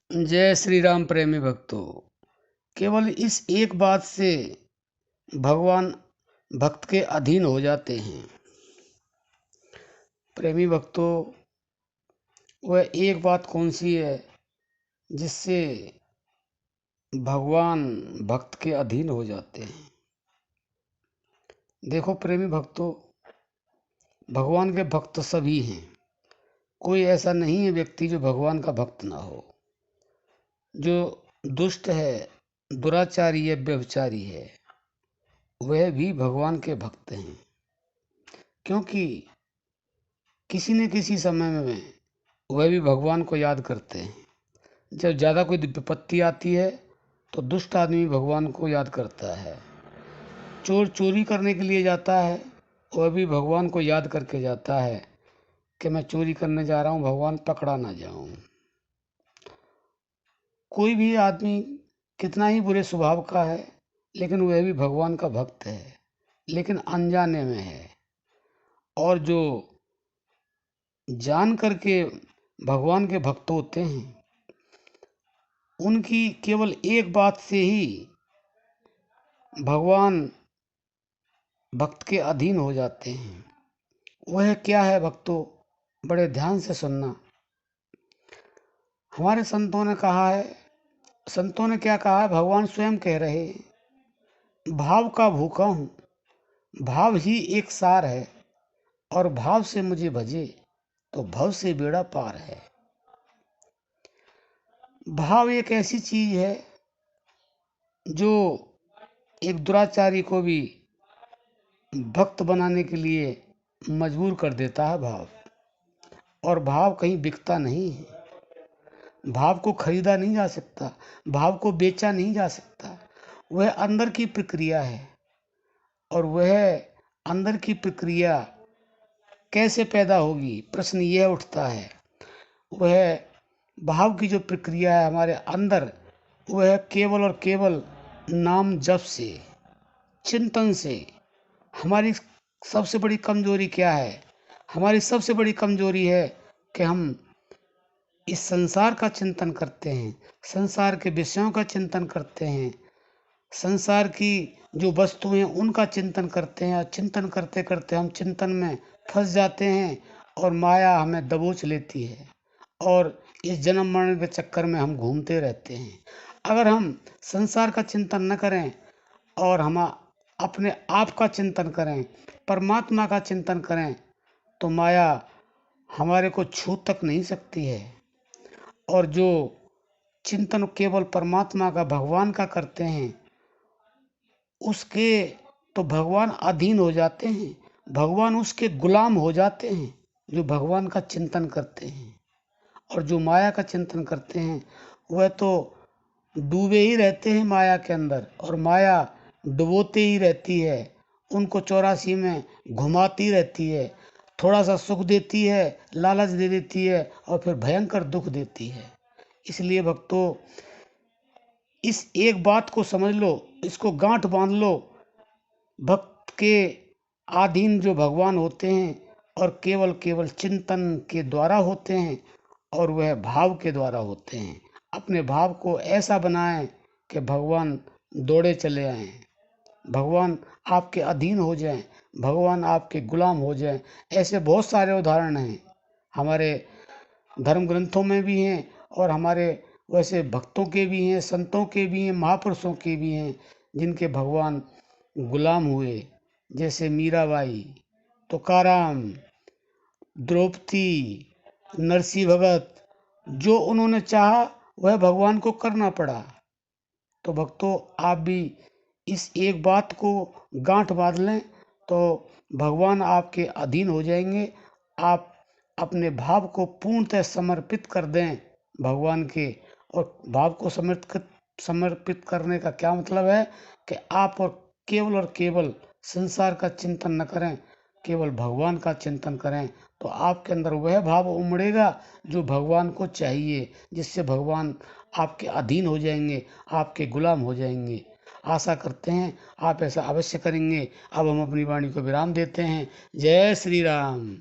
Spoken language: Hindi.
जय श्री राम प्रेमी भक्तों। केवल इस एक बात से भगवान भक्त के अधीन हो जाते हैं। प्रेमी भक्तों, वह एक बात कौन सी है जिससे भगवान भक्त के अधीन हो जाते हैं? देखो प्रेमी भक्तों, भगवान के भक्त सभी हैं। कोई ऐसा नहीं है व्यक्ति जो भगवान का भक्त ना हो। जो दुष्ट है, दुराचारी है, व्यभिचारी है, वह भी भगवान के भक्त हैं। क्योंकि किसी न किसी समय में वह भी भगवान को याद करते हैं। जब ज़्यादा कोई विपत्ति आती है तो दुष्ट आदमी भगवान को याद करता है। चोर चोरी करने के लिए जाता है, वह भी भगवान को याद करके जाता है कि मैं चोरी करने जा रहा हूँ, भगवान पकड़ा ना जाऊँ। कोई भी आदमी कितना ही बुरे स्वभाव का है, लेकिन वह भी भगवान का भक्त है, लेकिन अनजाने में है। और जो जान करके भगवान के भक्त होते हैं, उनकी केवल एक बात से ही भगवान भक्त के अधीन हो जाते हैं। वह क्या है भक्तों? बड़े ध्यान से सुनना। हमारे संतों ने कहा है, संतों ने क्या कहा है, भगवान स्वयं कह रहे हैं, भाव का भूखा हूँ, भाव ही एक सार है, और भाव से मुझे भजे तो भव से बेड़ा पार है। भाव एक ऐसी चीज है जो एक दुराचारी को भी भक्त बनाने के लिए मजबूर कर देता है। भाव, और भाव कहीं बिकता नहीं है। भाव को खरीदा नहीं जा सकता, भाव को बेचा नहीं जा सकता। वह अंदर की प्रक्रिया है, और वह अंदर की प्रक्रिया कैसे पैदा होगी, प्रश्न यह उठता है। वह भाव की जो प्रक्रिया है हमारे अंदर, वह केवल और केवल नाम जप से, चिंतन से। हमारी सबसे बड़ी कमजोरी क्या है? हमारी सबसे बड़ी कमजोरी है कि हम इस संसार का चिंतन करते हैं, संसार के विषयों का चिंतन करते हैं, संसार की जो वस्तुएं उनका चिंतन करते हैं, और चिंतन करते करते हम चिंतन में फंस जाते हैं, और माया हमें दबोच लेती है, और इस जन्म मरण के चक्कर में हम घूमते रहते हैं। अगर हम संसार का चिंतन न करें और हम अपने आप का चिंतन करें, परमात्मा का चिंतन करें, तो माया हमारे को छू तक नहीं सकती है। और जो चिंतन केवल परमात्मा का, भगवान का करते हैं, उसके तो भगवान अधीन हो जाते हैं, भगवान उसके गुलाम हो जाते हैं। जो भगवान का चिंतन करते हैं, और जो माया का चिंतन करते हैं, वह तो डूबे ही रहते हैं माया के अंदर, और माया डुबोते ही रहती है, उनको 84 में घुमाती रहती है। थोड़ा सा सुख देती है, लालच दे देती है, और फिर भयंकर दुख देती है। इसलिए भक्तों, इस एक बात को समझ लो, इसको गांठ बांध लो। भक्त के अधीन जो भगवान होते हैं, और केवल केवल चिंतन के द्वारा होते हैं, और वह भाव के द्वारा होते हैं। अपने भाव को ऐसा बनाएं कि भगवान दौड़े चले आएं, भगवान आपके अधीन हो जाएं, भगवान आपके गुलाम हो जाएं। ऐसे बहुत सारे उदाहरण हैं, हमारे धर्म ग्रंथों में भी हैं, और हमारे वैसे भक्तों के भी हैं, संतों के भी हैं, महापुरुषों के भी हैं, जिनके भगवान गुलाम हुए। जैसे मीराबाई, तुकाराम, द्रौपदी, नरसिंह भगत। जो उन्होंने चाहा वह भगवान को करना पड़ा। तो भक्तों, आप भी इस एक बात को गांठ बांध लें, तो भगवान आपके अधीन हो जाएंगे। आप अपने भाव को पूर्णतः समर्पित कर दें भगवान के। और भाव को समर्पित करने का क्या मतलब है कि आप और केवल संसार का चिंतन न करें, केवल भगवान का चिंतन करें। तो आपके अंदर वह भाव उमड़ेगा जो भगवान को चाहिए, जिससे भगवान आपके अधीन हो जाएंगे, आपके गुलाम हो जाएंगे। आशा करते हैं आप ऐसा अवश्य करेंगे। अब हम अपनी वाणी को विराम देते हैं। जय श्री राम।